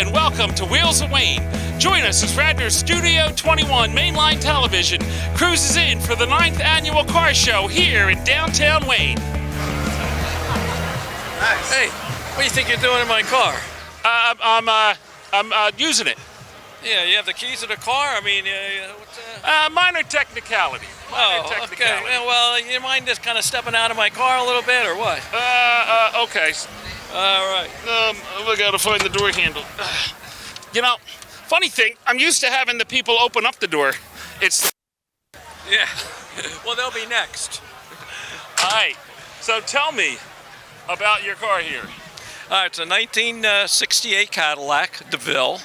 and welcome to Wheels of Wayne. Join us as Radnor's Studio 21 mainline television cruises in for the 9th annual car show here in downtown Wayne. Nice. Hey, what do you think you're doing in my car? I'm using it. Yeah, you have the keys to the car? I mean, Minor technicality. Okay. Well, you mind just kind of stepping out of my car a little bit, or what? Okay. All right. We gotta find the door handle. You know, funny thing, I'm used to having the people open up the door. Yeah. Well, they'll be next. All right. So tell me about your car here. It's a 1968 Cadillac DeVille.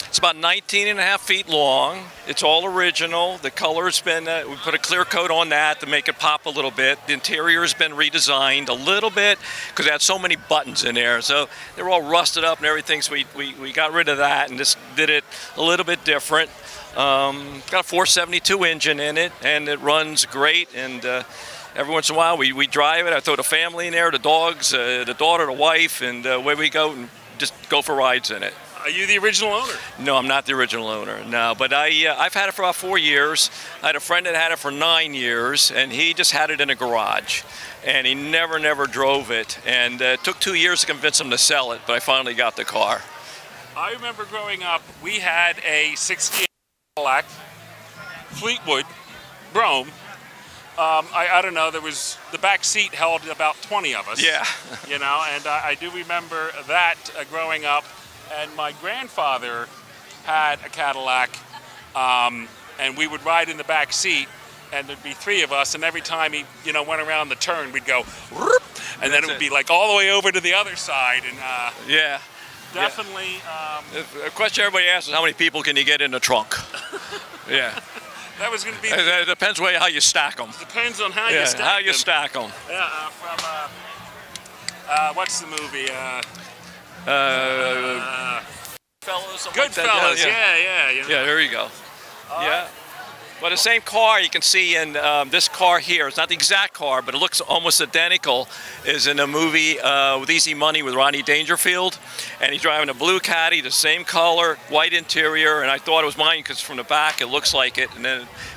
It's about 19 and a half feet long. It's all original. The color's been, we put a clear coat on that to make it pop a little bit. The interior's been redesigned a little bit because it had so many buttons in there. So they were all rusted up and everything, so we got rid of that and just did it a little bit different. Got a 472 engine in it, and it runs great. And every once in a while we drive it. I throw the family in there, the dogs, the daughter, the wife, and away we go and just go for rides in it. Are you the original owner? No, I'm not the original owner, no. But I've had it for about 4 years. I had a friend that had it for 9 years, and he just had it in a garage. And he never drove it. And it took 2 years to convince him to sell it, but I finally got the car. I remember growing up, we had a 68 Cadillac, Fleetwood, Brougham. I don't know, there was, the back seat held about 20 of us. Yeah. You know, and I do remember that growing up. And my grandfather had a Cadillac, and we would ride in the back seat, and there'd be 3 of us, and every time he, went around the turn, we'd go, whoop, and then it would be like all the way over to the other side, and yeah, definitely. The question everybody asks is how many people can you get in the trunk? Yeah. That was going to be. It depends how you stack them. Depends on how you stack them. How you stack them. Yeah, from what's the movie? Goodfellas, yeah. Yeah, there you go. Yeah. Well, the same car you can see in this car here. It's not the exact car, but it looks almost identical. Is in a movie with Easy Money with Rodney Dangerfield, and he's driving a blue Caddy, the same color, white interior. And I thought it was mine because from the back it looks like it,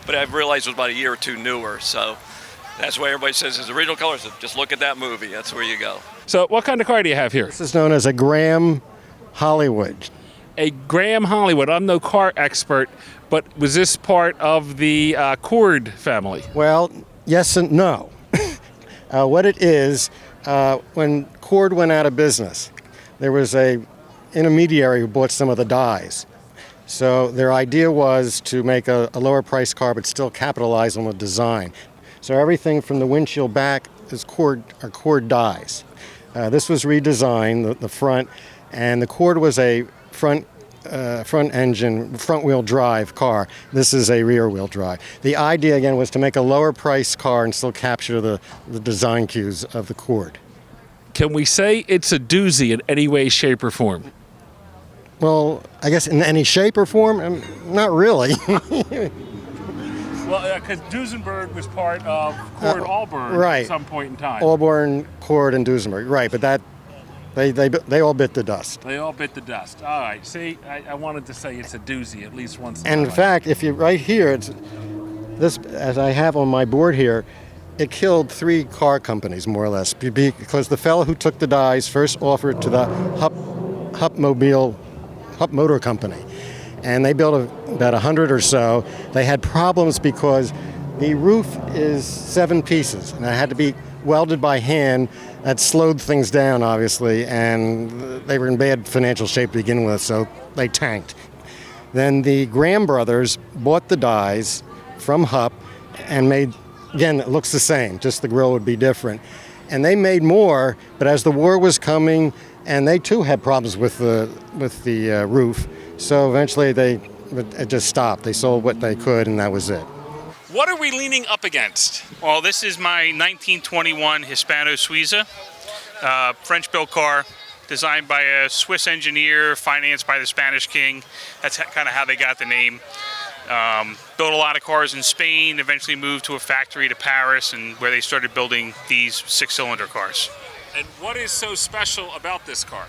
but I realized it was about a year or 2 newer. So that's why everybody says his original color. So just look at that movie. That's where you go. So what kind of car do you have here? This is known as a Graham Hollywood. A Graham Hollywood. I'm no car expert, but was this part of the Cord family? Well, yes and no. What it is, when Cord went out of business, there was an intermediary who bought some of the dies. So their idea was to make a lower price car but still capitalize on the design. So everything from the windshield back is Cord dies. This was redesigned, the front, and the Cord was a front engine, front wheel drive car. This is a rear wheel drive. The idea again was to make a lower price car and still capture the design cues of the Cord. Can we say it's a doozy in any way, shape, or form? Well, I guess in any shape or form, not really. Well, because Duesenberg was part of Cord Auburn right. At some point in time. Auburn, Cord, and Duesenberg, right? But that they all bit the dust. They all bit the dust. All right. See, I wanted to say it's a doozy at least once. And in fact, if you right here, it's this as I have on my board here. It killed 3 car companies more or less because the fellow who took the dies first offered to the Hupp Motor Company. And they built about 100 or so. They had problems because the roof is 7 pieces, and it had to be welded by hand. That slowed things down, obviously, and they were in bad financial shape to begin with, so they tanked. Then the Graham brothers bought the dies from Hupp and made, again, it looks the same, just the grill would be different. And they made more, but as the war was coming, and they too had problems with the roof, so eventually it just stopped. They sold what they could, and that was it. What are we leaning up against? Well, this is my 1921 Hispano Suiza, French-built car, designed by a Swiss engineer, financed by the Spanish king. That's kind of how they got the name. Built a lot of cars in Spain, eventually moved to a factory to Paris, and where they started building these 6-cylinder cars. And what is so special about this car?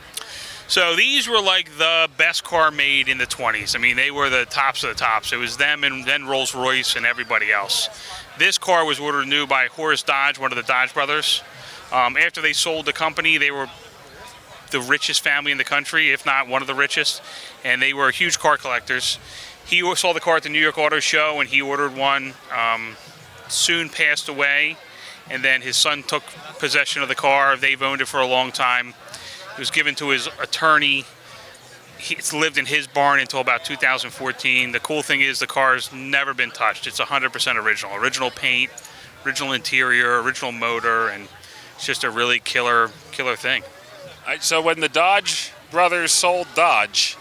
So these were like the best car made in the 20s. I mean, they were the tops of the tops. It was them and then Rolls-Royce and everybody else. This car was ordered new by Horace Dodge, one of the Dodge brothers. After they sold the company, they were the richest family in the country, if not one of the richest, and they were huge car collectors. He saw the car at the New York Auto Show, and he ordered one. Soon passed away, and then his son took possession of the car. They've owned it for a long time. It was given to his attorney. It's lived in his barn until about 2014. The cool thing is the car's never been touched. It's 100% original. Original paint, original interior, original motor, and it's just a really killer thing. All right, so when the Dodge brothers sold Dodge,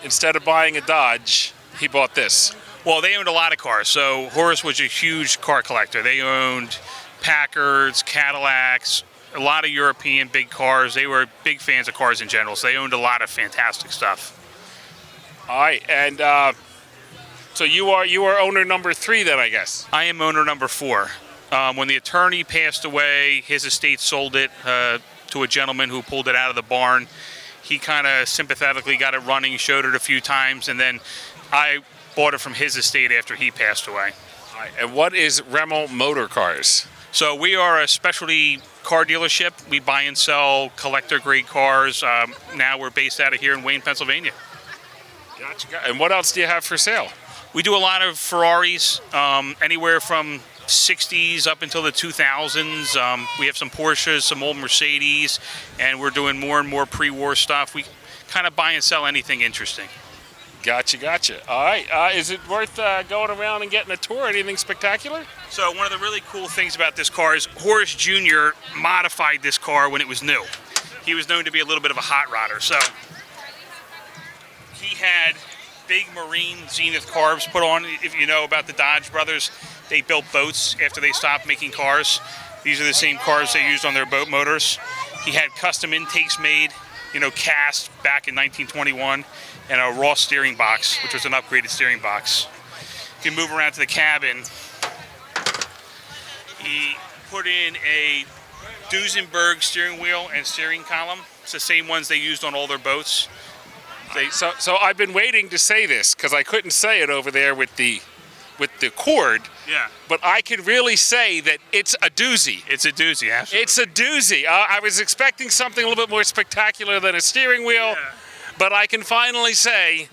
instead of buying a Dodge, he bought this. Well, they owned a lot of cars. So Horace was a huge car collector. They owned Packards, Cadillacs, a lot of European big cars. They were big fans of cars in general, so they owned a lot of fantastic stuff. All right, and so you are owner number 3 then, I guess. I am owner number 4. When the attorney passed away, his estate sold it to a gentleman who pulled it out of the barn. He kind of sympathetically got it running, showed it a few times, and then I bought it from his estate after he passed away. All right, and what is Remmel Motor Cars? So we are a specialty car dealership. We buy and sell collector-grade cars. Now we're based out of here in Wayne, Pennsylvania. Gotcha. And what else do you have for sale? We do a lot of Ferraris, anywhere from 60s up until the 2000s. We have some Porsches, some old Mercedes, and we're doing more and more pre-war stuff. We kind of buy and sell anything interesting. Gotcha. All right. Is it worth going around and getting a tour? Anything spectacular? So one of the really cool things about this car is Horace Jr. modified this car when it was new. He was known to be a little bit of a hot rodder. So he had big marine Zenith carbs put on. If you know about the Dodge brothers, they built boats after they stopped making cars. These are the same cars they used on their boat motors. He had custom intakes made, cast back in 1921, and a raw steering box, which was an upgraded steering box. If you move around to the cabin, he put in a Duesenberg steering wheel and steering column. It's the same ones they used on all their boats. So I've been waiting to say this because I couldn't say it over there with the cord. Yeah. But I can really say that it's a doozy. It's a doozy, absolutely. It's a doozy. I was expecting something a little bit more spectacular than a steering wheel, but I can finally say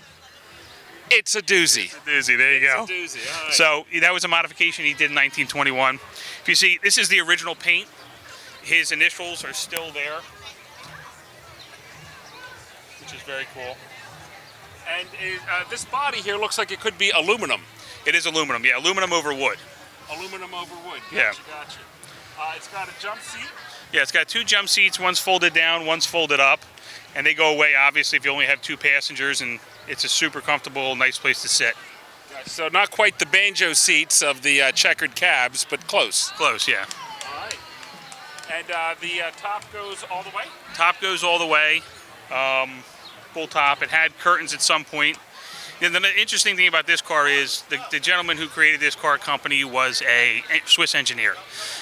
it's a doozy. It's a doozy, there you go. It's a doozy, all right. So that was a modification he did in 1921. If you see, this is the original paint. His initials are still there, which is very cool. And this body here looks like it could be aluminum. It is aluminum, yeah, aluminum over wood. Aluminum over wood. Yeah. Gotcha. It's got a jump seat. Yeah, it's got 2 jump seats. One's folded down, one's folded up, and they go away obviously if you only have 2 passengers, and it's a super comfortable, nice place to sit. Gotcha. So not quite the banjo seats of the checkered cabs, but close. Close, yeah. All right. And the top goes all the way? Top goes all the way, full top. It had curtains at some point. And the interesting thing about this car is the gentleman who created this car company was a Swiss engineer.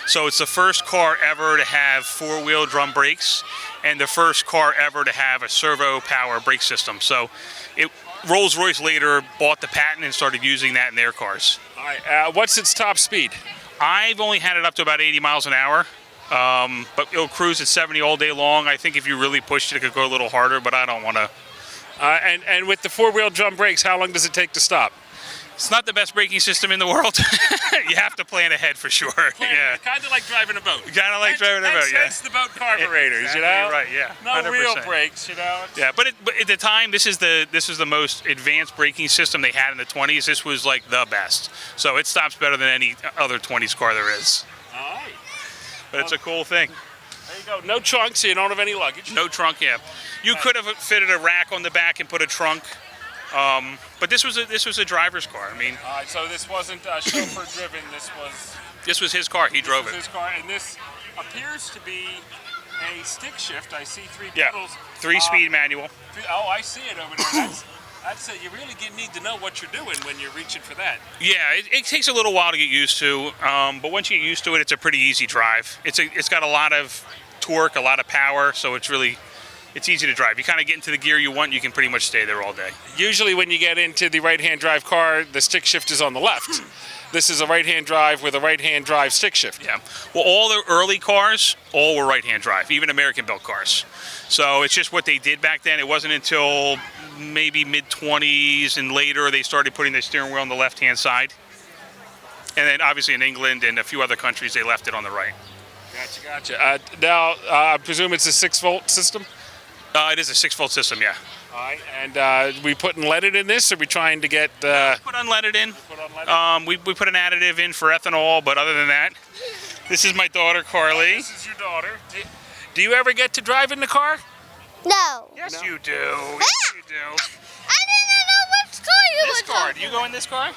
So it's the first car ever to have 4-wheel drum brakes and the first car ever to have a servo power brake system. So Rolls-Royce later bought the patent and started using that in their cars. All right. What's its top speed? I've only had it up to about 80 miles an hour. But it'll cruise at 70 all day long. I think if you really pushed it, it could go a little harder, but I don't want to. And with the 4-wheel drum brakes, how long does it take to stop? It's not the best braking system in the world. You have to plan ahead for sure. Yeah. Kind of like driving a boat. Kind of like driving a boat, yeah. Hence the boat carburetors, exactly, you know? Right, yeah. No 100%. real brakes, Yeah, but at the time, this is the most advanced braking system they had in the 20s. This was like the best. So it stops better than any other 20s car there is. All right. But it's a cool thing. There you go. No trunk, so you don't have any luggage. No trunk, yeah. You could have fitted a rack on the back and put a trunk, but this was a driver's car. I mean, all right, so this wasn't chauffeur driven. This was his car. He drove it. His car, and this appears to be a stick shift. I see 3 Yeah, pedals. 3-speed manual. Oh, I see it over there. That's it. You really need to know what you're doing when you're reaching for that. Yeah, it takes a little while to get used to, but once you get used to it, it's a pretty easy drive. It's got a lot of torque, a lot of power, so it's really it's easy to drive. You kind of get into the gear you want, you can pretty much stay there all day. Usually when you get into the right-hand drive car, the stick shift is on the left. This is a right-hand drive with a right-hand drive stick shift. Yeah. Well, all the early cars, all were right-hand drive, even American-built cars. So it's just what they did back then. It wasn't until maybe mid-20s and later they started putting the steering wheel on the left-hand side. And then obviously in England and a few other countries, they left it on the right. Gotcha. Now, I presume it's a 6-volt system? It is a 6-volt system, yeah. All right. And we putting leaded in this, or are we trying to get... We put unleaded in. We put an additive in for ethanol, but other than that, this is my daughter, Carly. This is your daughter. Do you ever get to drive in the car? No. Yes, you do. Yes, you do. I didn't know which car you This were car. talking. Do you go in this car?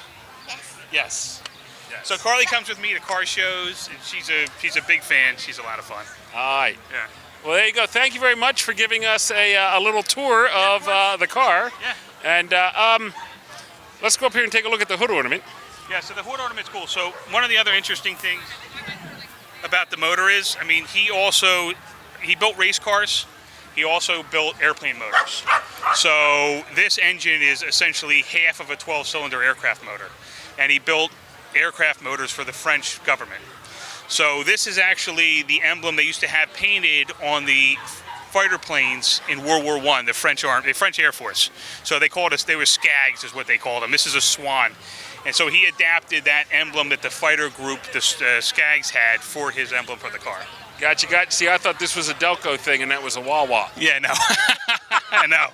Yes. Yes. So Carly comes with me to car shows, and she's a big fan. She's a lot of fun. All right. Yeah. Well, there you go. Thank you very much for giving us a little tour of the car. Yeah. And let's go up here and take a look at the hood ornament. Yeah, so the hood ornament's cool. So one of the other interesting things about the motor is, I mean, he built race cars. He also built airplane motors. So this engine is essentially half of a 12-cylinder aircraft motor. And he built aircraft motors for the French government. So this is actually the emblem they used to have painted on the fighter planes in World War I, the French Air Force. So they were SCAGs is what they called them. This is a swan. And so he adapted that emblem that the fighter group, the SCAGs had, for his emblem for the car. Gotcha. See, I thought this was a Delco thing, and that was a Wawa. Yeah, no. I know.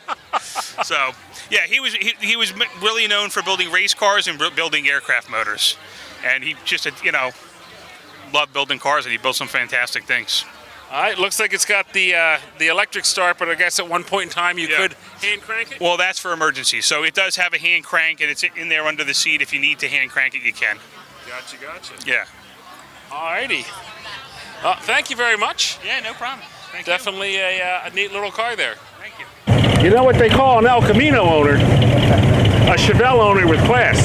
So, yeah, he was really known for building race cars and building aircraft motors. And he just, loved building cars, and he built some fantastic things. All right, looks like it's got the electric start, but I guess at one point in time you could hand crank it? Well, that's for emergency. So it does have a hand crank, and it's in there under the seat. If you need to hand crank it, you can. Gotcha. Yeah. All righty. Thank you very much. Yeah, no problem. Thank Definitely a neat little car there. Thank you. You know what they call an El Camino owner? A Chevelle owner with class.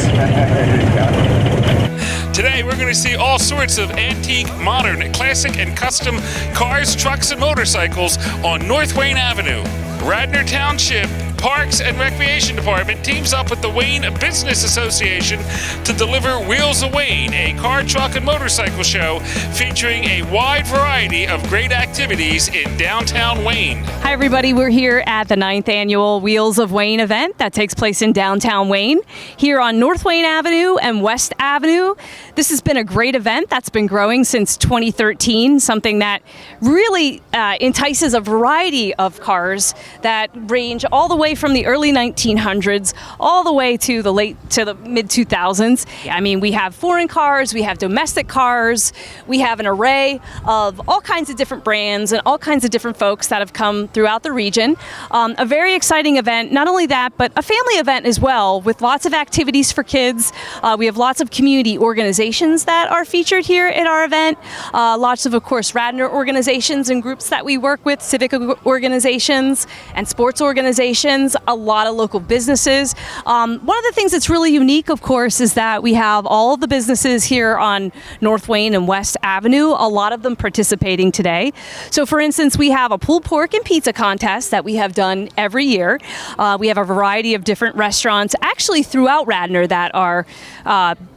Today we're going to see all sorts of antique, modern, classic, and custom cars, trucks, and motorcycles on North Wayne Avenue. Radnor Township Parks and Recreation Department teams up with the Wayne Business Association to deliver Wheels of Wayne, a car, truck, and motorcycle show featuring a wide variety of great activities in downtown Wayne. Hi everybody, we're here at the 9th annual Wheels of Wayne event that takes place in downtown Wayne, here on North Wayne Avenue and West Avenue. This has been a great event that's been growing since 2013, something that really entices a variety of cars that range all the way from the early 1900s all the way to the mid 2000s. I mean, we have foreign cars, we have domestic cars, we have an array of all kinds of different brands and all kinds of different folks that have come throughout the region. A very exciting event, not only that, but a family event as well, with lots of activities for kids. We have lots of community organizations that are featured here at our event. Lots of course, Radnor organizations and groups that we work with, civic organizations and sports organizations, a lot of local businesses. One of the things that's really unique, of course, is that we have all of the businesses here on North Wayne and West Avenue, a lot of them participating today. So for instance, we have a pulled pork and pizza contest that we have done every year. We have a variety of different restaurants actually throughout Radnor that are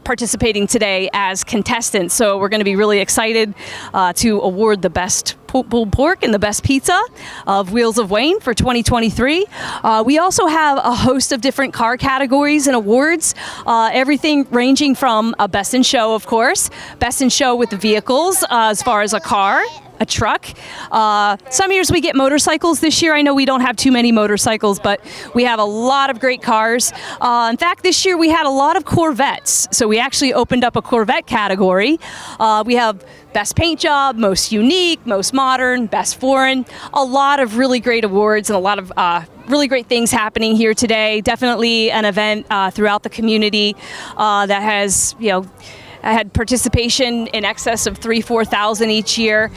participating today as contestants. So we're going to be really excited to award the best pulled pork and the best pizza of Wheels of Wayne for 2023. We also have a host of different car categories and awards, everything ranging from a best in show, of course, best in show with the vehicles as far as a car, a truck. Some years we get motorcycles. This year I know we don't have too many motorcycles, but we have a lot of great cars. In fact, this year we had a lot of Corvettes. So we actually opened up a Corvette category. We have best paint job, most unique, most modern, best foreign. A lot of really great awards and a lot of really great things happening here today. Definitely an event throughout the community that has, had participation in excess of 4,000 each year.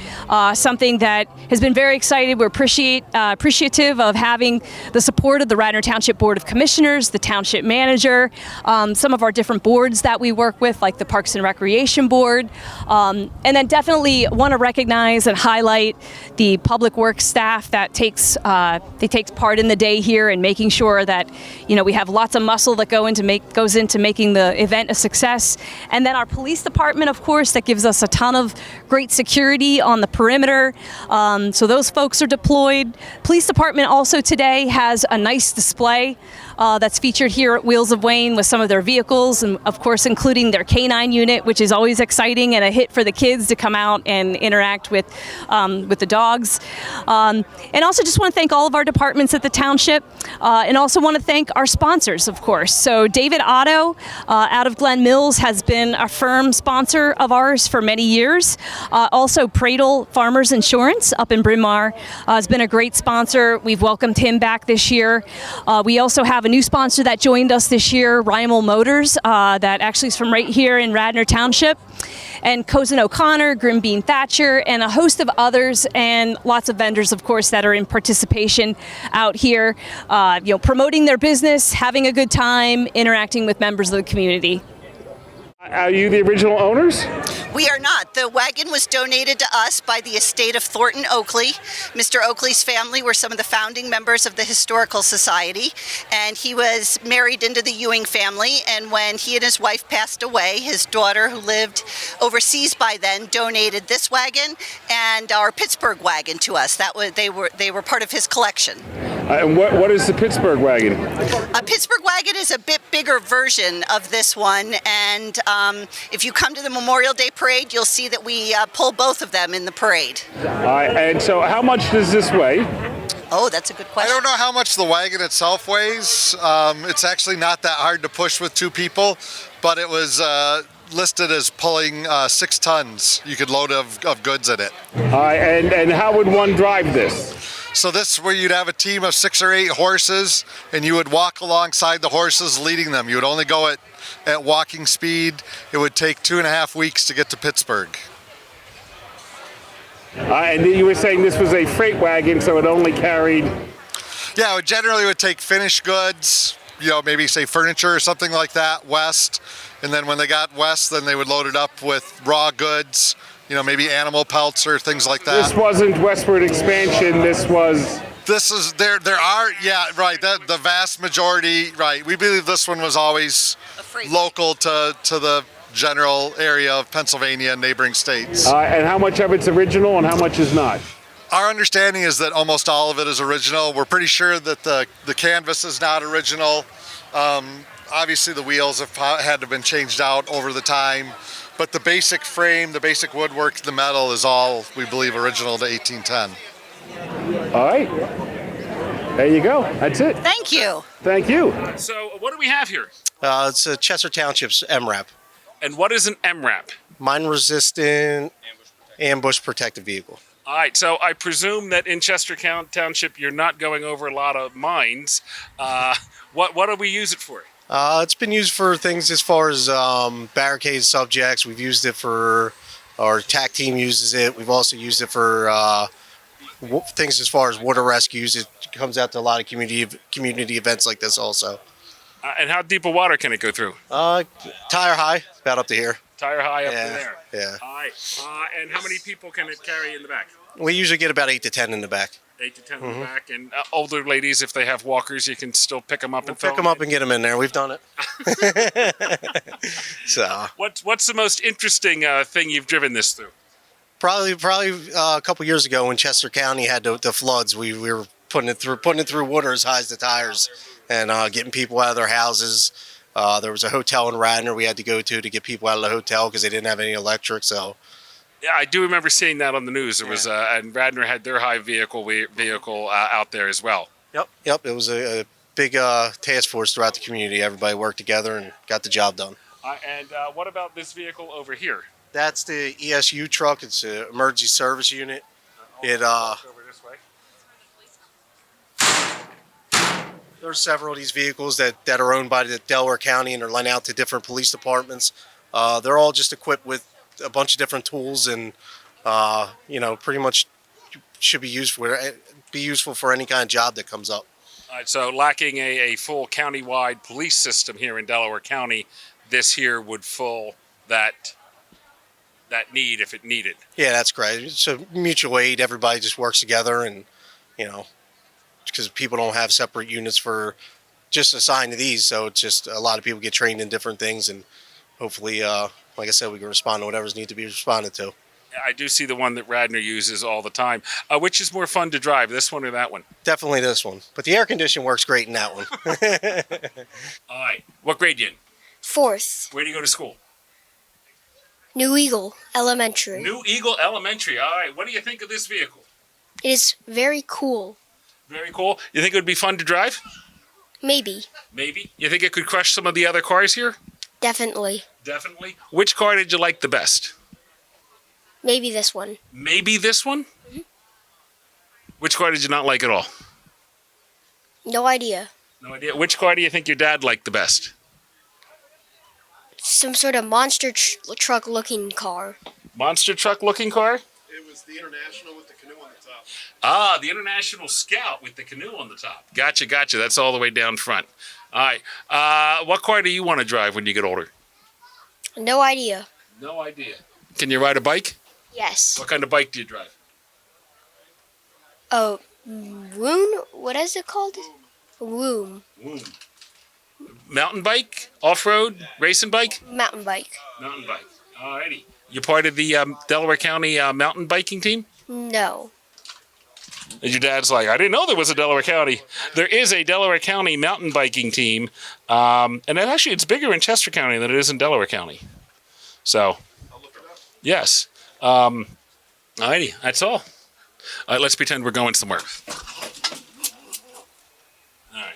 Something that has been very excited. We're appreciative of having the support of the Radnor Township Board of Commissioners, the Township Manager, some of our different boards that we work with, like the Parks and Recreation Board, and then definitely want to recognize and highlight the public works staff that takes part in the day here and making sure that we have lots of muscle that goes into making the event a success. And then our police department, of course, that gives us a ton of great security on the perimeter. So those folks are deployed. Police department also today has a nice display that's featured here at Wheels of Wayne with some of their vehicles, and of course including their canine unit, which is always exciting and a hit for the kids to come out and interact with the dogs. And also just want to thank all of our departments at the township, and also want to thank our sponsors, of course. So David Otto out of Glen Mills has been a firm sponsor of ours for many years. Also Pradle Farmers Insurance up in Bryn Mawr has been a great sponsor. We've welcomed him back this year. We also have a new sponsor that joined us this year, Rymel Motors, that actually is from right here in Radnor Township. And Cozen O'Connor, Grimbean Thatcher, and a host of others, and lots of vendors, of course, that are in participation out here, promoting their business, having a good time, interacting with members of the community. Are you the original owners? We are not. The wagon was donated to us by the estate of Thornton Oakley. Mr. Oakley's family were some of the founding members of the Historical Society, and he was married into the Ewing family, and when he and his wife passed away, his daughter, who lived overseas by then, donated this wagon and our Pittsburgh wagon to us. They were part of his collection. And what is the Pittsburgh wagon? A Pittsburgh wagon is a bit bigger version of this one, and if you come to the Memorial Day parade, you'll see that we pull both of them in the parade. And so how much does this weigh? Oh, that's a good question. I don't know how much the wagon itself weighs. It's actually not that hard to push with two people, but it was listed as pulling 6 tons. You could load of goods in it. And how would one drive this? So this is where you'd have a team of 6 or 8 horses, and you would walk alongside the horses leading them. You would only go at walking speed. It would take 2.5 weeks to get to Pittsburgh. And you were saying this was a freight wagon, so it only carried... Yeah, it generally would take finished goods, maybe say furniture or something like that, west. And then when they got west, then they would load it up with raw goods, maybe animal pelts or things like that. This wasn't westward expansion, this is, there are, yeah, right, the vast majority, right. We believe this one was always local to the general area of Pennsylvania and neighboring states. And how much of it's original and how much is not? Our understanding is that almost all of it is original. We're pretty sure that the canvas is not original. Obviously the wheels have had to have been changed out over the time. But the basic frame, the basic woodwork, the metal is all, we believe, original to 1810. All right. There you go. That's it. Thank you. Thank you. So what do we have here? It's a Chester Township's MRAP. And what is an MRAP? Mine-resistant ambush protected vehicle. All right. So I presume that in Chester Township you're not going over a lot of mines. What do we use it for? It's been used for things as far as barricade subjects. We've used it for, our TAC team uses it. We've also used it for things as far as water rescues. It comes out to a lot of community events like this also. And how deep of water can it go through? Tire high, about up to here. Tire high up to there. Yeah. All right. And how many people can it carry in the back? We usually get about 8 to 10 in the back. 8 to 10 in the back, and older ladies, if they have walkers, you can still pick them up and pick them up and get them in there. We've done it. So. What's the most interesting thing you've driven this through? Probably a couple years ago when Chester County had the floods, we were putting it through water as high as the tires, and getting people out of their houses. There was a hotel in Radnor we had to go to get people out of the hotel because they didn't have any electric. So. Yeah, I do remember seeing that on the news. There was, and Radnor had their high vehicle out there as well. Yep. It was a big task force throughout the community. Everybody worked together and got the job done. And what about this vehicle over here? That's the ESU truck. It's an emergency service unit. Over this way. There's several of these vehicles that are owned by the Delaware County and are lent out to different police departments. They're all just equipped with a bunch of different tools, and pretty much should be useful for any kind of job that comes up. All right, so lacking a full county-wide police system here in Delaware County, this here would fill that need if it needed. Yeah, that's great. So mutual aid, everybody just works together, and because people don't have separate units for just assigned to these, so it's just a lot of people get trained in different things, and hopefully, like I said, we can respond to whatever's need to be responded to. I do see the one that Radnor uses all the time. Which is more fun to drive, this one or that one? Definitely this one, but the air conditioning works great in that one. All right. What grade you in? 4th. Where do you go to school? New Eagle Elementary. New Eagle Elementary. All right. What do you think of this vehicle? It is very cool. Very cool. You think it would be fun to drive? Maybe. Maybe. You think it could crush some of the other cars here? Definitely. Definitely. Which car did you like the best? Maybe this one. Maybe this one? Mm-hmm. Which car did you not like at all? No idea. No idea. Which car do you think your dad liked the best? Some sort of monster truck looking car. Monster truck looking car? It was the International with the canoe on the top. Ah, the International Scout with the canoe on the top. Gotcha. That's all the way down front. All right. What car do you want to drive when you get older? No idea. No idea. Can you ride a bike? Yes. What kind of bike do you drive? Oh, Woon? What is it called? Woom. Mountain bike? Off-road? Racing bike? Mountain bike. Mountain bike. Alrighty. You part of the Delaware County mountain biking team? No. And your dad's like, I didn't know there was a Delaware County. There is a Delaware County mountain biking team. And it's bigger in Chester County than it is in Delaware County. So, yes. Alrighty, that's all. All right, let's pretend we're going somewhere. All right.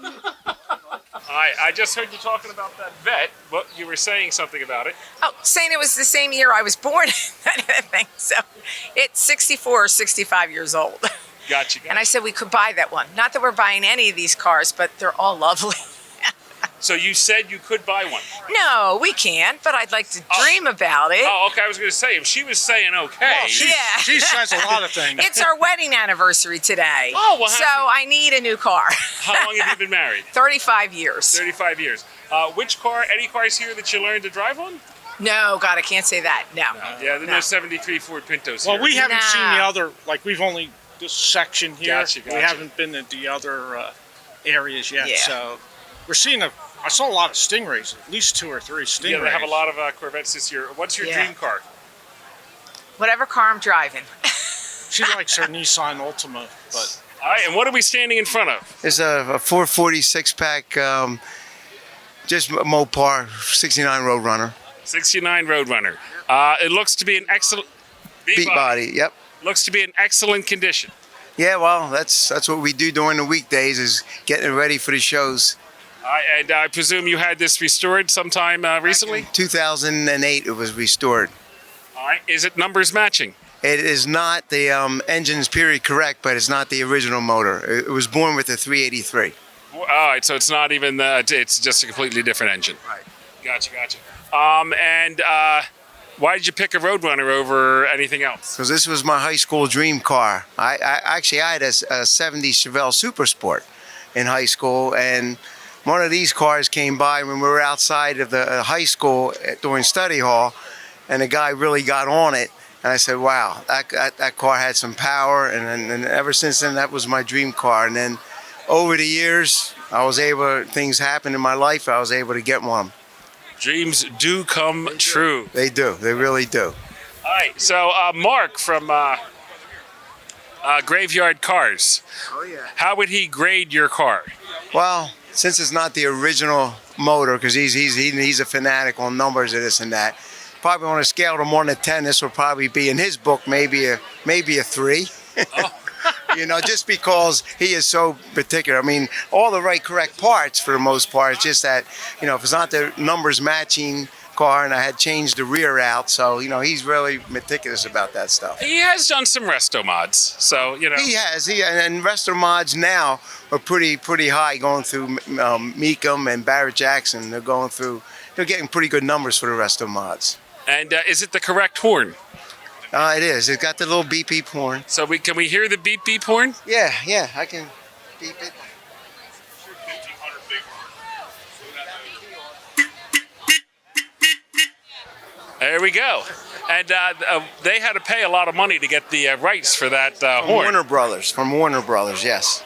All right, I just heard you talking about that vet. What you were saying something about it. Oh, saying it was the same year I was born and everything. So it's 64 or 65 years old. Gotcha. And I said we could buy that one. Not that we're buying any of these cars, but they're all lovely. So you said you could buy one? No, we can't, but I'd like to dream about it. Oh, okay. I was going to say, if she was saying okay. Well, She says a lot of things. It's our wedding anniversary today. Oh, well, so I need a new car. How long have you been married? 35 years. 35 years. Which car, any cars here that you learned to drive on? No, God, I can't say that. No. Yeah, there's no 73 Ford Pintos Well, here. we haven't seen the other, we've only this section here. Gotcha. We haven't been to the other areas yet. Yeah. So we're seeing I saw a lot of Stingrays, at least 2 or 3 Stingrays. Yeah, they have a lot of Corvettes this year. What's your dream car? Whatever car I'm driving. She likes her Nissan Altima, but. All right, and what are we standing in front of? It's a 446 pack, just Mopar 69 Roadrunner. 69 Roadrunner. It looks to be an excellent Beat body. Yep. Looks to be in excellent condition. Yeah, well, that's what we do during the weekdays is getting it ready for the shows. And I presume you had this restored sometime recently? In 2008, it was restored. All right. Is it numbers matching? It is not. The engine's period correct, but it's not the original motor. It was born with a 383. All right. So it's not even it's just a completely different engine. Right. Gotcha. Why did you pick a Roadrunner over anything else? Because this was my high school dream car. I had a 70 Chevelle Super Sport in high school, and one of these cars came by when we were outside of the high school during study hall, and the guy really got on it. And I said, wow, that car had some power. And ever since then, that was my dream car. And then over the years, things happened in my life, I was able to get one. Dreams do come true. They do. They really do. All right. So Mark from Graveyard Cars. Oh, yeah. How would he grade your car? Well, since it's not the original motor, because he's a fanatic on numbers and this and that, probably on a scale of 1 to 10, this would probably be in his book maybe a 3. Oh. Just because he is so particular. I mean, all the correct parts for the most part. It's just that, if it's not the numbers matching car, and I had changed the rear out, so he's really meticulous about that stuff. He has done some resto mods, so He has. And resto mods now are pretty high, going through Meekum and Barrett Jackson. They're going through they're getting pretty good numbers for the rest of the mods. And is it the correct horn? It is. It's got the little beep beep horn. So can we hear the beep beep horn? Yeah, I can beep it. There we go. And they had to pay a lot of money to get the rights for that horn. From Warner Brothers, yes.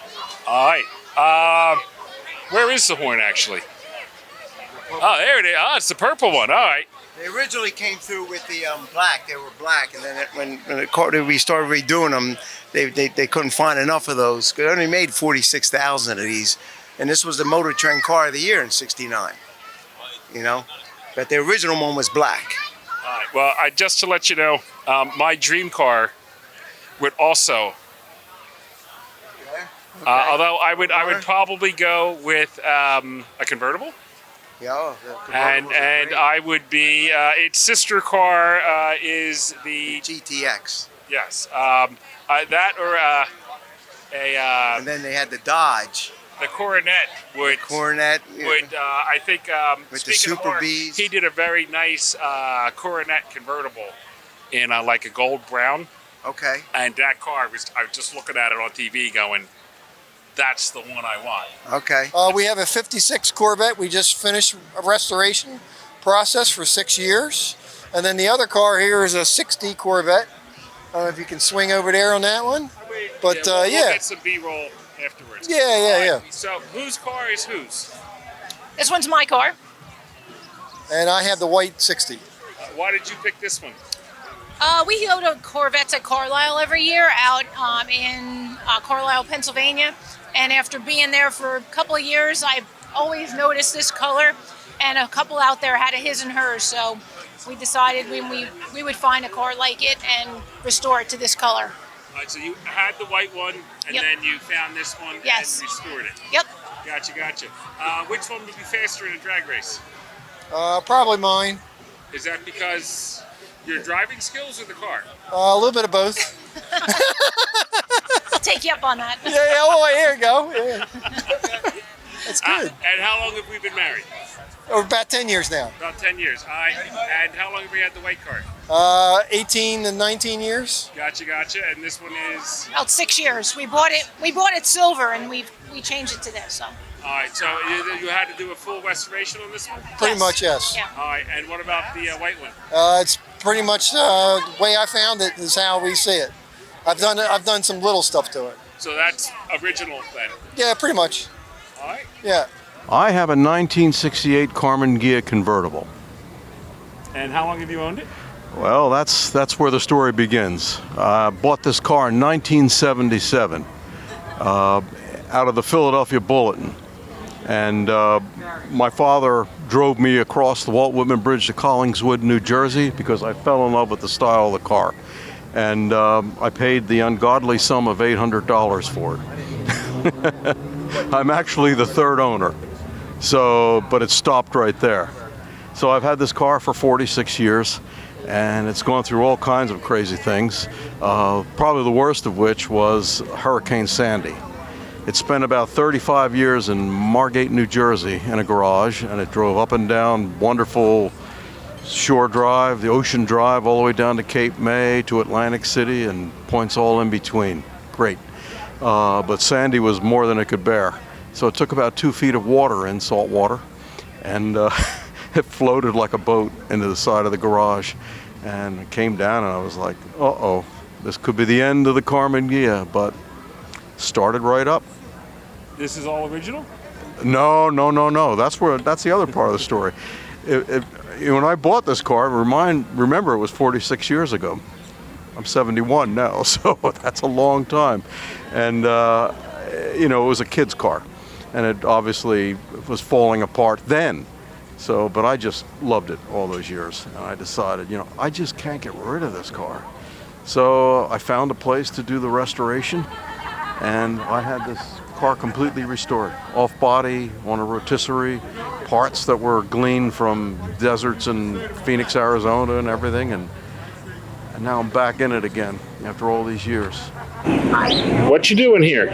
All right. Where is the horn, actually? Oh, there it is. Oh, it's the purple one. All right. They originally came through with the black. They were black, and then when we started redoing them, they couldn't find enough of those. They only made 46,000 of these, and this was the Motor Trend Car of the Year in '69. You know, but the original one was black. All right. Well, just to let you know, my dream car would also. Okay. Although I would probably go with a convertible. Yeah. And I would be its sister car is the GTX. Yes. That or and then they had the Dodge. The Coronet would. I think. With the Super Bs. He did a very nice Coronet convertible in like a gold brown. Okay. And that car I was just looking at it on TV, going, "That's the one I want." Okay. We have a 56 Corvette. We just finished a restoration process for 6 years. And then the other car here is a 60 Corvette. I don't know if you can swing over there on that one. But we'll get some B-roll afterwards. Yeah. So whose car is whose? This one's my car. And I have the white 60. Why did you pick this one? We go to Corvettes at Carlisle every year out in Carlisle, Pennsylvania. And after being there for a couple of years, I've always noticed this color. And a couple out there had a his and hers. So we decided we would find a car like it and restore it to this color. All right, so you had the white one, and then you found this one and restored it. Yep. Gotcha. Which one would be faster in a drag race? Probably mine. Is that because your driving skills or the car? A little bit of both. I'll take you up on that. Here you go. Yeah. That's good. And how long have we been married? About 10 years now. About 10 years. All right. And how long have we had the white car? 18 and 19 years. Gotcha. And this one is? About 6 years. We bought it silver, and we changed it to this. So. All right. So you had to do a full restoration on this one? Pretty much, yes. Yeah. All right. And what about the white one? It's pretty much the way I found it is how we see it. I've done some little stuff to it. So that's original then? Yeah, pretty much. All right. Yeah. I have a 1968 Karmann Ghia convertible. And how long have you owned it? Well, that's where the story begins. I bought this car in 1977 out of the Philadelphia Bulletin. And my father drove me across the Walt Whitman Bridge to Collingswood, New Jersey, because I fell in love with the style of the car. And I paid the ungodly sum of $800 for it. I'm actually the third owner. But it stopped right there. So I've had this car for 46 years, and it's gone through all kinds of crazy things, probably the worst of which was Hurricane Sandy. It spent about 35 years in Margate, New Jersey in a garage, and it drove up and down wonderful Shore Drive, the Ocean Drive, all the way down to Cape May, to Atlantic City, and points all in between. Great. But Sandy was more than it could bear. So it took about 2 feet of water in, salt water, and it floated like a boat into the side of the garage. And it came down, and I was like, uh-oh, this could be the end of the Karmann Ghia, but started right up. This is all original? No. That's the other part of the story. When I bought this car, remember it was 46 years ago. I'm 71 now, so that's a long time. And, it was a kid's car. And it obviously was falling apart then. But I just loved it all those years. And I decided, I just can't get rid of this car. So I found a place to do the restoration, and I had this car completely restored. Off body, on a rotisserie, parts that were gleaned from deserts in Phoenix, Arizona and everything. And now I'm back in it again after all these years. What you doing here?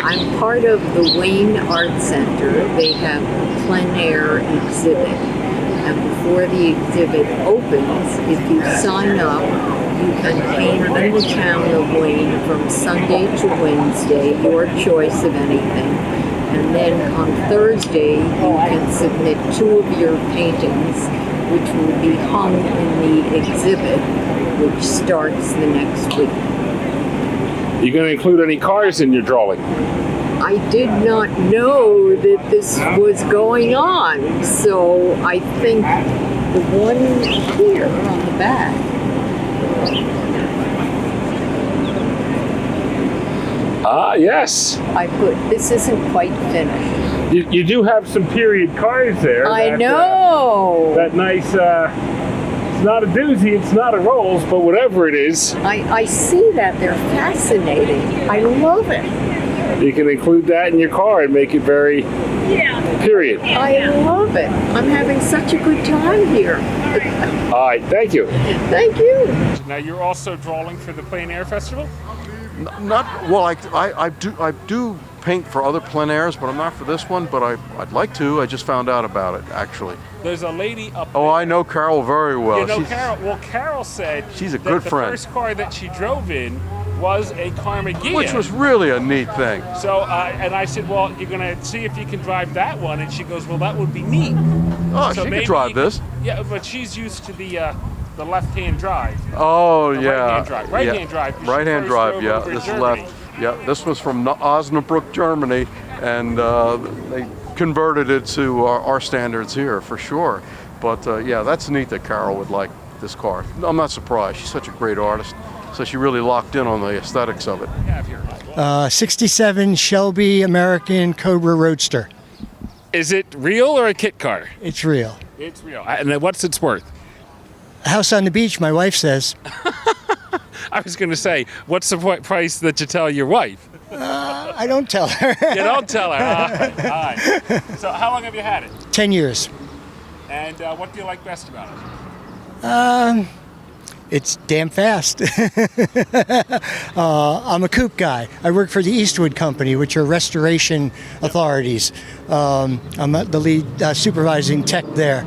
I'm part of the Wayne Art Center. They have a plein air exhibit. before the exhibit opens, if you sign up, you can paint in the town of Wayne from Sunday to Wednesday, your choice of anything. And then on Thursday, you can submit 2 of your paintings, which will be hung in the exhibit, which starts the next week. Are you going to include any cars in your drawing? I did not know that this was going on, so I think the one here on the back. Yes. I put, this isn't quite finished. You do have some period cars there. I know. That nice, it's not a doozy, it's not a Rolls, but whatever it is. I see that. They're fascinating. I love it. You can include that in your car and make it very period. I love it. I'm having such a good time here. All right, thank you. Thank you. Now you're also drawing for the Plein Air Festival? Not well. I do paint for other plein airs, but I'm not for this one. But I'd like to. I just found out about it actually. There's a lady up Oh, I know Carol very well. You know Carol? Well, Carol said she's a good friend. The first car that she drove in was a Karmann Ghia. Which was really a neat thing. So, and I said, well, you're going to see if you can drive that one. And she goes, well, that would be neat. Oh, so she could drive this. Yeah, but she's used to the left-hand drive. Oh, the yeah. Right-hand drive. Right-hand drive. Right-hand drive, yeah. This is left. Yeah, this was from Osnabrück, Germany, and they converted it to our standards here, for sure. But, yeah, that's neat that Carol would like this car. I'm not surprised. She's such a great artist. So she really locked in on the aesthetics of it. 67 Shelby American Cobra Roadster. Is it real or a kit car? It's real. It's real. And then what's its worth? A house on the beach, my wife says. I was going to say, what's the price that you tell your wife? I don't tell her. You don't tell her. All right. So how long have you had it? 10 years. And what do you like best about it? It's damn fast. I'm a coupe guy. I work for the Eastwood Company, which are restoration authorities. I'm the lead supervising tech there.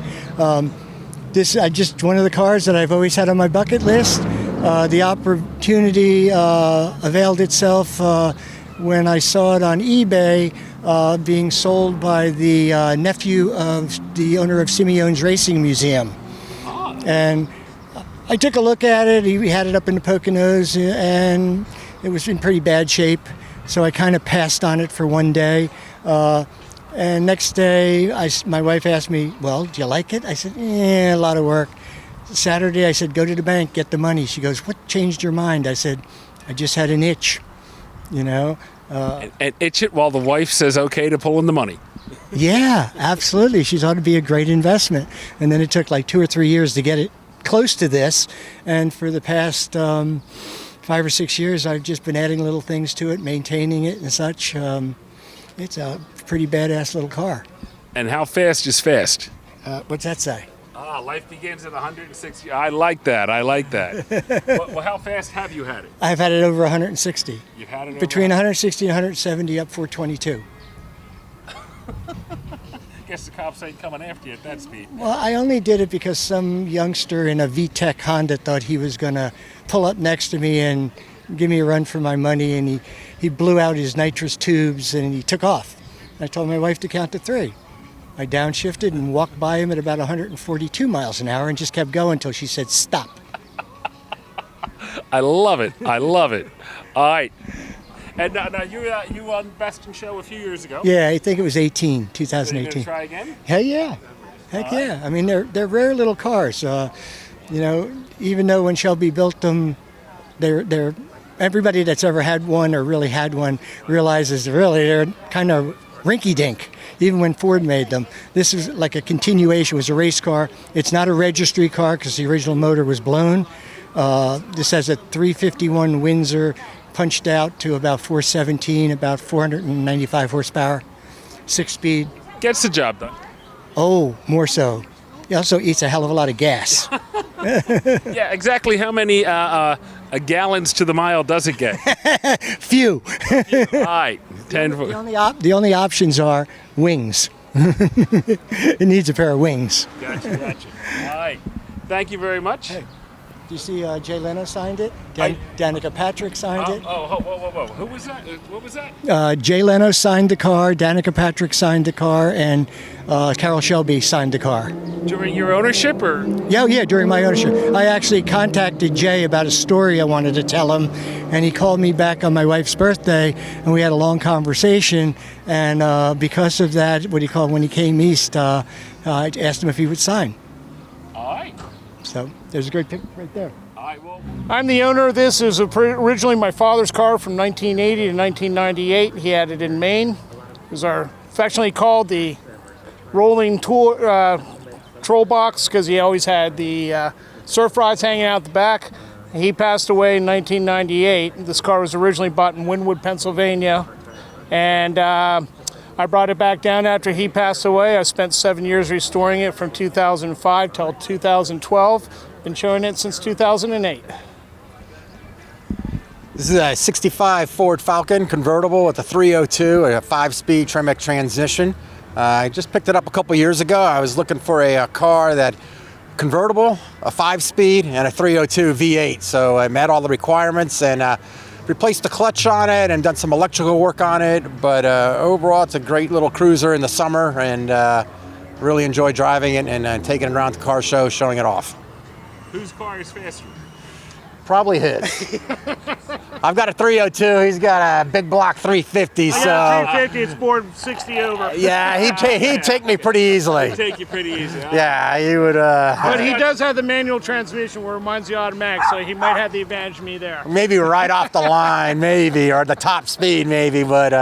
This is just one of the cars that I've always had on my bucket list. The opportunity availed itself when I saw it on eBay being sold by the nephew of the owner of Simeone's Racing Museum. And I took a look at it. He had it up in the Poconos, and it was in pretty bad shape. So I kind of passed on it for one day. And next day, my wife asked me, well, do you like it? I said, a lot of work. Saturday, I said, go to the bank, get the money. She goes, what changed your mind? I said, I just had an itch, you know. And itch it while the wife says okay to pull in the money. Yeah, absolutely. She thought it'd be a great investment. And then it took like 2 or 3 years to get it close to this. And for the past 5 or 6 years, I've just been adding little things to it, maintaining it and such. It's a pretty badass little car. And how fast is fast? What's that say? Life begins at 160. I like that. Well, how fast have you had it? I've had it over 160. You've had it over between 160 and 170 up 422. Guess the cops ain't coming after you at that speed. Well, I only did it because some youngster in a VTEC Honda thought he was going to pull up next to me and give me a run for my money, and he blew out his nitrous tubes and he took off. I told my wife to count to 3. I downshifted and walked by him at about 142 miles an hour and just kept going until she said, stop. I love it. All right. And now you on Best in Show a few years ago. Yeah, I think it was 2018. So you gonna try again? Hell yeah. Heck yeah. I mean, they're rare little cars. You know, even though when Shelby built them, they're everybody that's ever had one or really had one realizes they're kind of rinky-dink. Even when Ford made them, this is like a continuation. It was a race car. It's not a registry car because the original motor was blown. This has a 351 Windsor punched out to about 417, about 495 horsepower, 6-speed. Gets the job done. Oh, more so. It also eats a hell of a lot of gas. Yeah, exactly how many gallons to the mile does it get? Few. All right. 10. The only options are wings. It needs a pair of wings. Gotcha, gotcha. All right. Thank you very much. Hey, do you see Jay Leno signed it? Danica Patrick signed it. Oh, whoa. Who was that? What was that? Jay Leno signed the car, Danica Patrick signed the car, and Carol Shelby signed the car. During your ownership, or? Yeah, during my ownership. I actually contacted Jay about a story I wanted to tell him, and he called me back on my wife's birthday, and we had a long conversation, and because of that, when he came east, I asked him if he would sign. All right. So there's a great picture right there. I'm the owner of this. It was originally my father's car from 1980 to 1998. He had it in Maine. It was affectionately called the rolling troll box because he always had the surf rods hanging out the back. He passed away in 1998. This car was originally bought in Wynwood, Pennsylvania, and I brought it back down after he passed away. I spent 7 years restoring it from 2005 till 2012. Been showing it since 2008. This is a 65 Ford Falcon convertible with a 302 and a 5-speed Tremec transmission. I just picked it up a couple years ago. I was looking for a car that convertible, a 5-speed, and a 302 V8. So I met all the requirements and replaced the clutch on it and done some electrical work on it. But overall, it's a great little cruiser in the summer, and really enjoy driving it and taking it around the car show, showing it off. Whose car is faster? Probably his. I've got a 302. He's got a big block 350. I got a 350. It's bored 60 over. Yeah, he'd take me pretty easily. He'd take you pretty easy. Huh? Yeah, he would. But he does have the manual transmission where it reminds the automatic, so he might have the advantage of me there. Maybe right off the line, maybe, or the top speed, maybe. But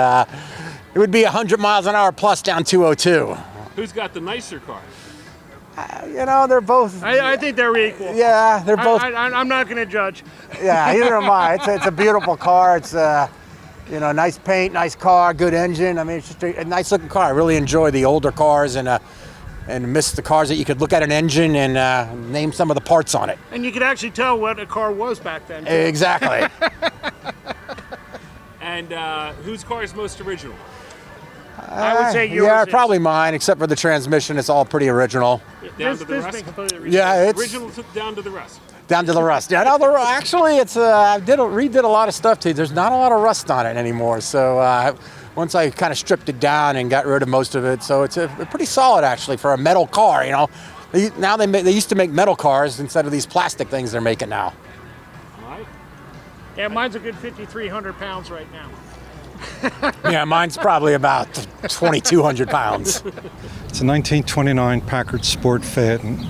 it would be 100 miles an hour plus down 202. Who's got the nicer car? They're both. I think they're equal. Yeah, they're both. I'm not going to judge. Yeah, either am I. It's a beautiful car. It's nice paint, nice car, good engine. I mean, it's just a nice looking car. I really enjoy the older cars and miss the cars that you could look at an engine and name some of the parts on it. And you could actually tell what a car was back then. Too. Exactly. And whose car is most original? I would say yours. Yeah, is. probably mine, except for the transmission. It's all pretty original. Down to the rust? Yeah, it's original down to the rust. Down to the rust. Yeah, no, actually, it's I redid a lot of stuff to it. There's not a lot of rust on it anymore. So once I kind of stripped it down and got rid of most of it, so it's pretty solid actually for a metal car. Now they used to make metal cars instead of these plastic things they're making now. All right. Yeah, mine's a good 5,300 pounds right now. Yeah, mine's probably about 2,200 pounds. It's a 1929 Packard Sport Phaeton.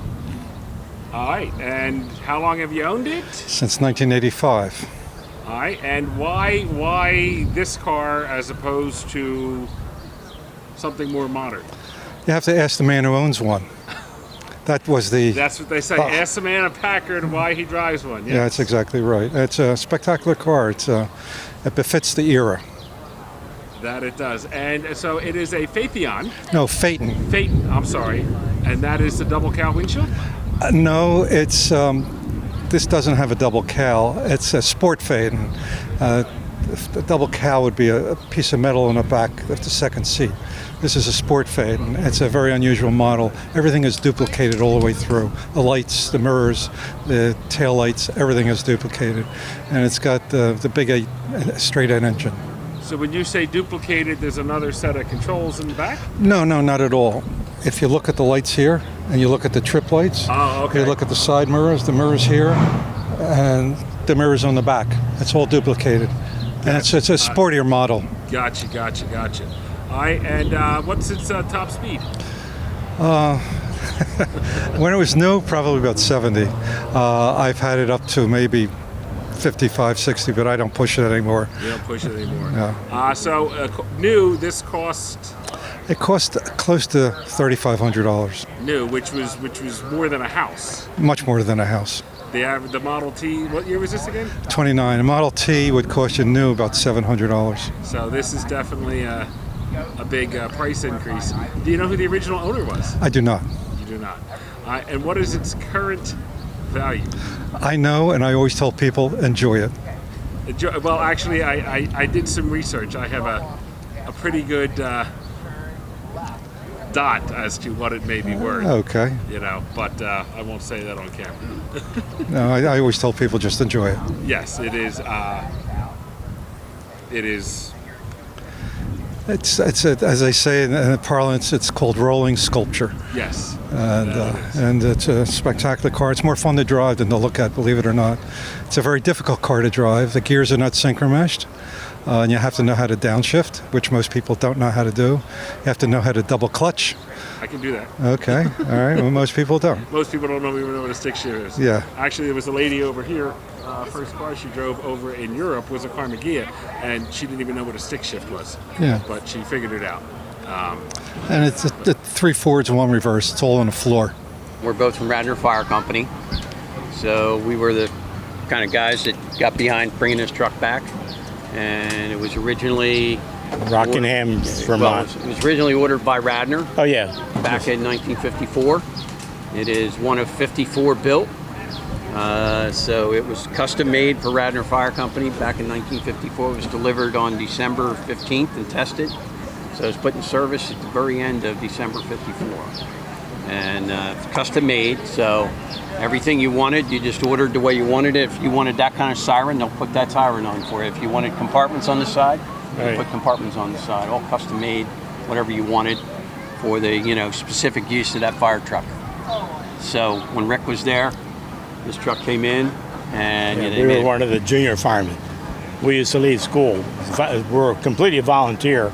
All right, and how long have you owned it? Since 1985. All right, and why this car as opposed to something more modern? You have to ask the man who owns one. That's what they say. Ask the man at Packard why he drives one. Yes. Yeah, that's exactly right. It's a spectacular car. It befits the era. That it does. And so it is a Phaeton. No, Phaeton. Phaeton, I'm sorry. And that is the double cowl windshield? No, it's this doesn't have a double cowl. It's a Sport Phaeton. The double cowl would be a piece of metal in the back of the second seat. This is a Sport Phaeton. It's a very unusual model. Everything is duplicated all the way through. The lights, the mirrors, the tail lights, everything is duplicated. And it's got the big 8 straight 8 engine. So when you say duplicated, there's another set of controls in the back? No, not at all. If you look at the lights here, and you look at the trip lights, you look at the side mirrors, the mirrors here, and the mirrors on the back. It's all duplicated. And it's a sportier model. Gotcha. All right, and what's its top speed? When it was new, probably about 70. I've had it up to maybe 55, 60, but I don't push it anymore. You don't push it anymore. No. So new, this cost? It cost close to $3,500. New, which was more than a house. Much more than a house. The Model T, what year was this again? 29. A Model T would cost you new about $700. So this is definitely a big price increase. Do you know who the original owner was? I do not. You do not. And what is its current value? I know, and I always tell people, enjoy it. Well, actually, I did some research. I have a pretty good dot as to what it may be worth. Okay. You know, but I won't say that on camera. No, I always tell people just enjoy it. Yes, it is. It is. It's as they say in the parlance, it's called rolling sculpture. Yes. And it's a spectacular car. It's more fun to drive than to look at, believe it or not. It's a very difficult car to drive. The gears are not synchro-meshed. And you have to know how to downshift, which most people don't know how to do. You have to know how to double clutch. I can do that. Okay, all right. Well, most people don't. Most people don't even know what a stick shift is. Yeah. Actually, there was a lady over here. First car she drove over in Europe was a Karmann Ghia, and she didn't even know what a stick shift was. Yeah. But she figured it out. And it's 3 forwards and 1 reverse. It's all on the floor. We're both from Radnor Fire Company, so we were the kind of guys that got behind bringing this truck back. And it was originally Rockingham, Vermont. It was originally ordered by Radnor. Oh yeah, back in 1954. It is one of 54 built. So it was custom made for Radnor Fire Company back in 1954. It was delivered on December 15th and tested. So it was put in service at the very end of December 54. And custom made, so everything you wanted, you just ordered the way you wanted it. If you wanted that kind of siren, they'll put that siren on for you. If you wanted compartments on the side, they'll put compartments on the side. All custom made, whatever you wanted for the specific use of that fire truck. So when Rick was there, this truck came in, and we were one of the junior firemen. We used to leave school. We were completely volunteer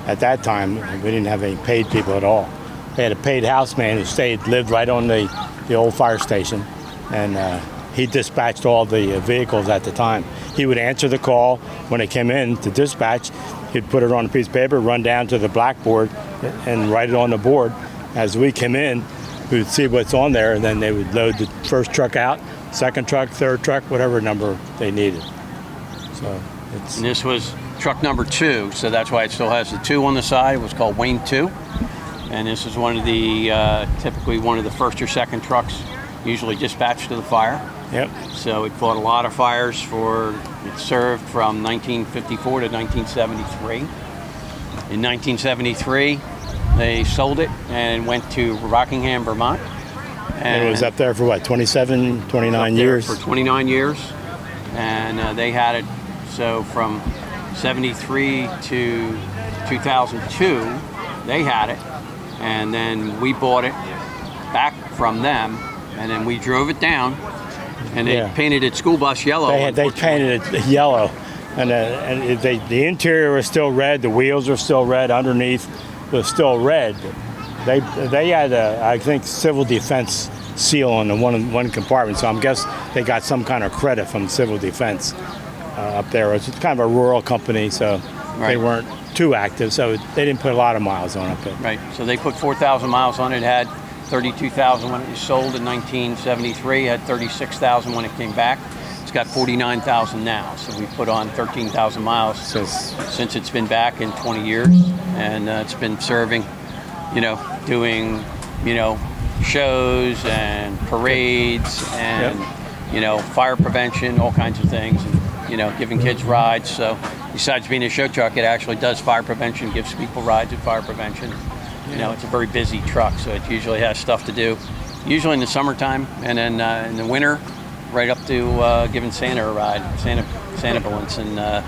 at that time. We didn't have any paid people at all. They had a paid houseman who lived right on the old fire station, and he dispatched all the vehicles at the time. He would answer the call when it came in to dispatch. He'd put it on a piece of paper, run down to the blackboard, and write it on the board. As we came in, we'd see what's on there, and then they would load the first truck out, second truck, third truck, whatever number they needed. So and this was truck number 2, so that's why it still has the 2 on the side. It was called Wayne 2. And this is one of the, typically one of the first or second trucks usually dispatched to the fire. Yep. So it fought a lot of fires it served from 1954 to 1973. In 1973, they sold it and went to Rockingham, Vermont. And it was up there for what, 27, 29 years? For 29 years. And they had it, so from 73 to 2002, they had it. And then we bought it back from them, and then we drove it down, and they painted it school bus yellow. They painted it yellow, and the interior was still red, the wheels were still red, underneath was still red. They had I think civil defense seal on the one compartment, so I'm guess they got some kind of credit from civil defense up there. It's kind of a rural company, so they weren't too active, so they didn't put a lot of miles on it. Right, so they put 4,000 miles on it. It had 32,000 when it was sold in 1973. It had 36,000 when it came back. It's got 49,000 now, so we put on 13,000 miles since it's been back in 20 years, and it's been serving, doing, shows and parades and, fire prevention, all kinds of things, and, giving kids rides. So besides being a show truck, it actually does fire prevention, gives people rides at fire prevention. It's a very busy truck, so it usually has stuff to do, usually in the summertime, and then in the winter, right up to giving Santa a ride, Santa balloons, and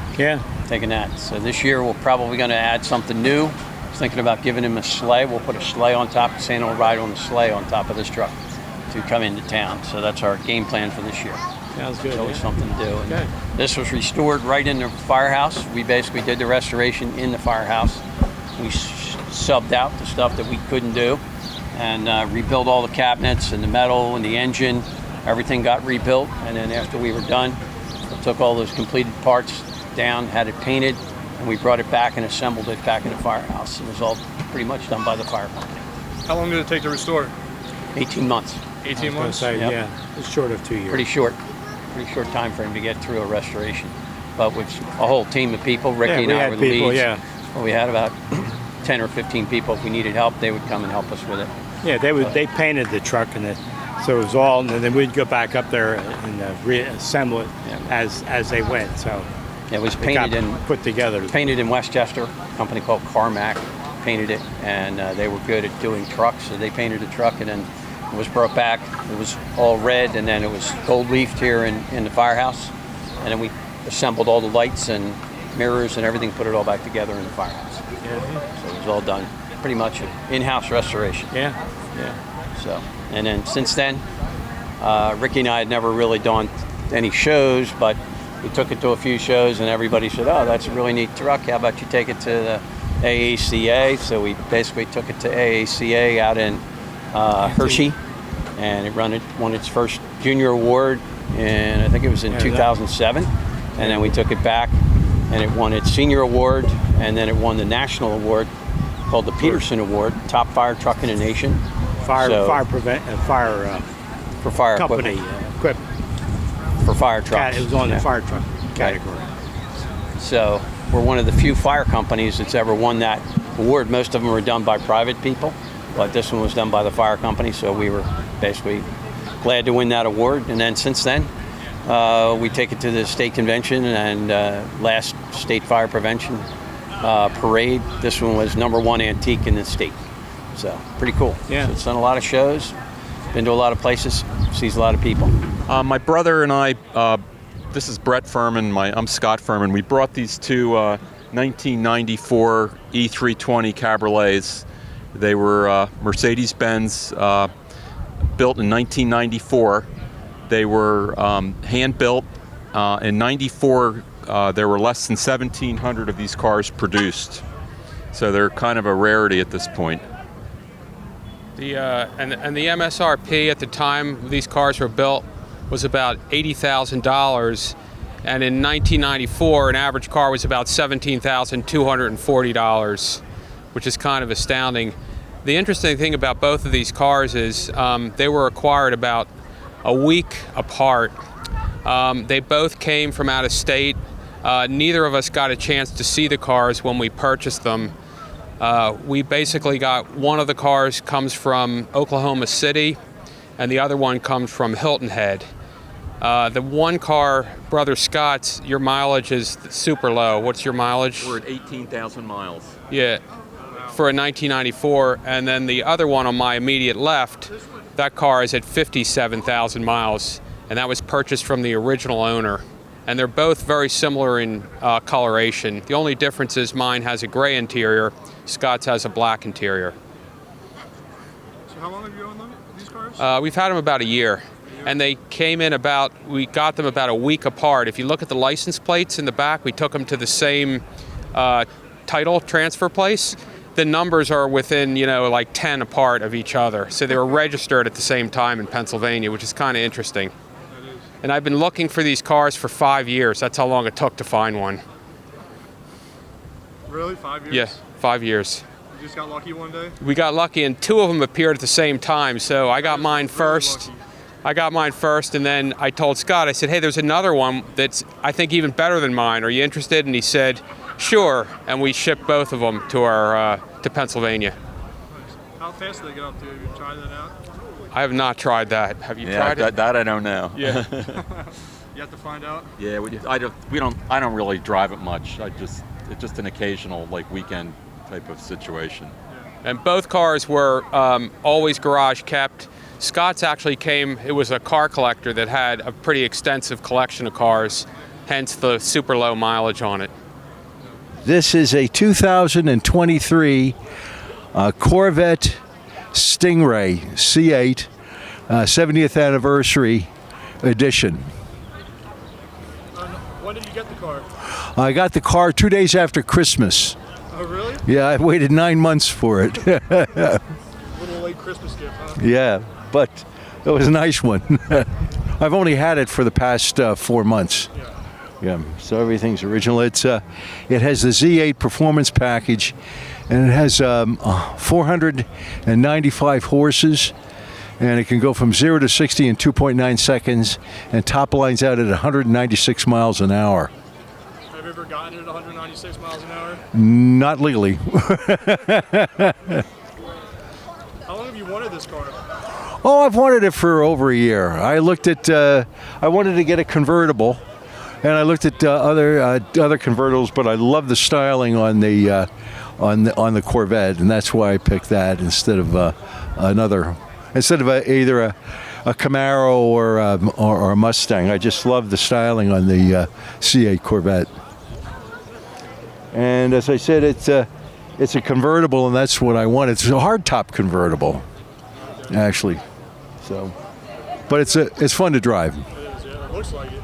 taking that. So this year we're probably going to add something new. I was thinking about giving him a sleigh. We'll put a sleigh on top. Santa will ride on the sleigh on top of this truck to come into town. So that's our game plan for this year. Sounds good. There's always something to do. And this was restored right in the firehouse. We basically did the restoration in the firehouse. We subbed out the stuff that we couldn't do, and rebuilt all the cabinets and the metal and the engine. Everything got rebuilt, and then after we were done, we took all those completed parts down, had it painted, and we brought it back and assembled it back in the firehouse. It was all pretty much done by the fire company. How long did it take to restore? 18 months. 18 months? Yeah, it's short of 2 years. Pretty short time frame to get through a restoration. But with a whole team of people, Ricky and I were the leads. Well, we had about 10 or 15 people. If we needed help, they would come and help us with it. Yeah, they painted the truck, so it was all, and then we'd go back up there and reassemble it as they went. So it was painted and put together. Painted in Westchester, a company called Karmann, painted it, and they were good at doing trucks, so they painted the truck, and then it was brought back. It was all red, and then it was gold leafed here in the firehouse, and then we assembled all the lights and mirrors and everything, put it all back together in the firehouse. So it was all done pretty much an in-house restoration. Yeah. So, and then since then, Ricky and I had never really done any shows, but we took it to a few shows, and everybody said, "Oh, that's a really neat truck. How about you take it to the AACA?" So we basically took it to AACA out in Hershey, and it won its first junior award, and I think it was in 2007. And then we took it back, and it won its senior award, and then it won the national award called the Peterson Award, top fire truck in the nation. Fire for fire company equipment. For fire trucks. It was on the fire truck category. So we're one of the few fire companies that's ever won that award. Most of them were done by private people, but this one was done by the fire company, so we were basically glad to win that award. And then since then, we take it to the state convention and last state fire prevention parade. This one was #1 antique in the state. So pretty cool. Yeah. So it's done a lot of shows, been to a lot of places, sees a lot of people. My brother and I, this is Brett Furman, I'm Scott Furman. We brought these two 1994 E320 Cabriolets. They were Mercedes-Benz, built in 1994. They were hand-built. In 94, there were less than 1,700 of these cars produced. So they're kind of a rarity at this point. And the MSRP at the time these cars were built was about $80,000, and in 1994 an average car was about $17,240, which is kind of astounding. The interesting thing about both of these cars is they were acquired about a week apart. They both came from out of state. Neither of us got a chance to see the cars when we purchased them. We basically got one of the cars comes from Oklahoma City, and the other one comes from Hilton Head. The one car, Brother Scott's, your mileage is super low. What's your mileage? We're at 18,000 miles. Yeah, for a 1994. And then the other one on my immediate left, that car is at 57,000 miles, and that was purchased from the original owner. And they're both very similar in coloration. The only difference is mine has a gray interior, Scott's has a black interior. So how long have you owned these cars? We've had them about a year. And they came in we got them about a week apart. If you look at the license plates in the back, we took them to the same title transfer place. The numbers are within, like 10 apart of each other. So they were registered at the same time in Pennsylvania, which is kind of interesting. And I've been looking for these cars for 5 years. That's how long it took to find one. Really? 5 years? Yeah, 5 years. You just got lucky one day? We got lucky, and two of them appeared at the same time. So I got mine first. And then I told Scott, I said, hey, there's another one that's, I think, even better than mine. Are you interested? And he said, sure. And we shipped both of them to to Pennsylvania. Nice. How fast do they get up to? Have you tried that out? I have not tried that. Have you tried it? That I don't know. Yeah. You have to find out? Yeah, I don't really drive it much. It's just an occasional weekend type of situation. Yeah. And both cars were always garage kept. Scott's actually it was a car collector that had a pretty extensive collection of cars, hence the super low mileage on it. This is a 2023 Corvette Stingray C8 70th anniversary edition. When did you get the car? I got the car 2 days after Christmas. Oh, really? Yeah, I waited 9 months for it. Little late Christmas gift, huh? Yeah, but it was a nice one. I've only had it for the past 4 months. Yeah, so everything's original. It has the Z8 performance package, and it has 495 horses, and it can go from 0 to 60 in 2.9 seconds, and top lines out at 196 miles an hour. Have you ever gotten it at 196 miles an hour? Not legally. How long have you wanted this car? Oh, I've wanted it for over a year. I looked at, I wanted to get a convertible, and I looked at other convertibles, but I love the styling on the on the Corvette, and that's why I picked that instead of either a Camaro or a Mustang. I just love the styling on the C8 Corvette. And as I said, it's a convertible, and that's what I want. It's a hardtop convertible, actually. So, but it's fun to drive. It looks like it.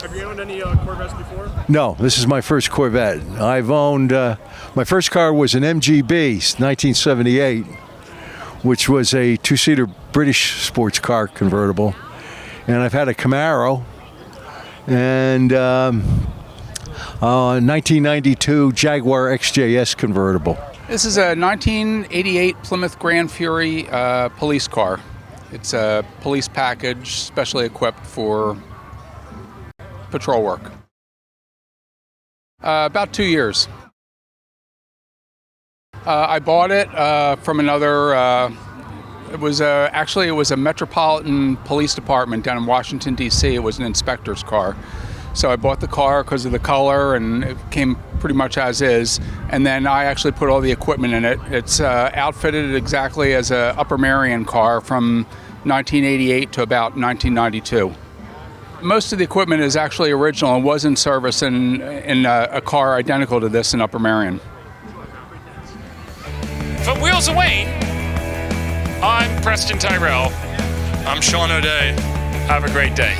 Have you owned any Corvettes before? No, this is my first Corvette. I've owned, my first car was an MGB, 1978, which was a two-seater British sports car convertible. And I've had a Camaro, and 1992 Jaguar XJS convertible. This is a 1988 Plymouth Grand Fury police car. It's a police package, specially equipped for patrol work. About 2 years. I bought it from another. It was a Metropolitan Police Department down in Washington, D.C. It was an inspector's car. So I bought the car because of the color, and it came pretty much as is. And then I actually put all the equipment in it. It's outfitted exactly as a Upper Merion car from 1988 to about 1992. Most of the equipment is actually original and was in service in a car identical to this in Upper Merion. From Wheels of Wayne, I'm Preston Tyrrell. I'm Sean O'Day. Have a great day.